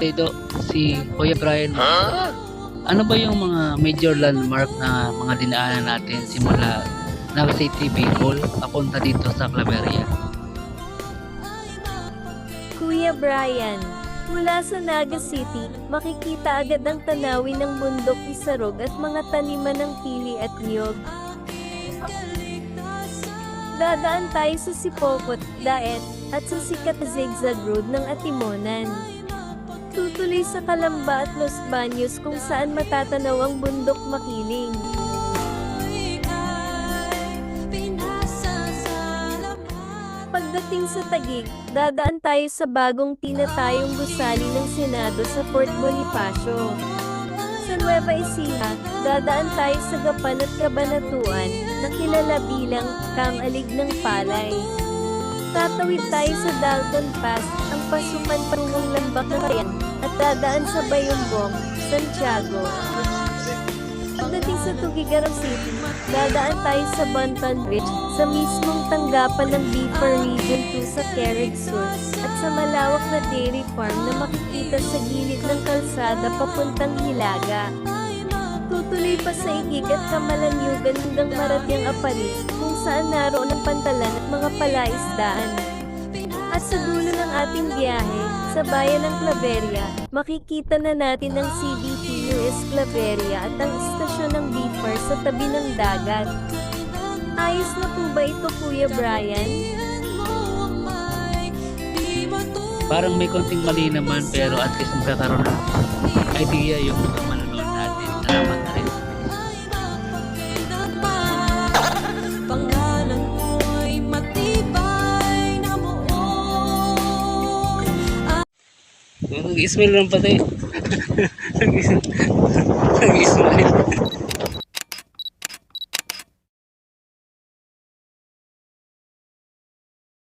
Dido, si Kuya Brian. Ano ba yung mga major landmark na mga dinaanan natin simula Naga City, Bicol, papunta dito sa Claveria? Kuya Brian, mula sa Naga City, makikita agad ang tanawin ng bundok isarog at mga taniman ng pili at niyog. Dadaan tayo sa Sipokot, Daet, at sa sikat na zigzag road ng Atimonan. Tutuloy sa Calamba at Los Baños kung saan matatanaw ang bundok Makiling. Pagdating sa Taguig, dadaan tayo sa bagong tinatayong gusali ng Senado sa Fort Bonifacio. Sa Nueva Ecija, dadaan tayo sa Gapan at Cabanatuan, na kilala bilang Kamalig ng Palay. Tatawid tayo sa Dalton Pass, ang pasukan pangong lambak ng Bayan, at dadaan sa Bayumbong, Santiago. Pagdating sa Tuguegarao City, dadaan tayo sa Bantan Ridge, sa mismong tanggapan ng Bicol Region 2 sa Quezon Sur, at sa malawak na dairy farm na makikita sa gilid ng kalsada papuntang Hilaga. Tutuloy pa sa Igig at Kamalanyugan hanggang Maratyang Aparis, kung saan naroon ang pantalan at mga palaisdaan. At sa dulo ng ating biyahe, sa bayan ng Claveria, makikita na natin ang CBTUS Claveria at ang istasyon ng BFAR sa tabi ng dagat. Ayos na po ba ito, Kuya Brian? Parang may konting mali naman, pero at least magkakaroon ng idea yung mga manonood natin. Salamat na rin. Nag-ismail lang pati. Nag-ismail.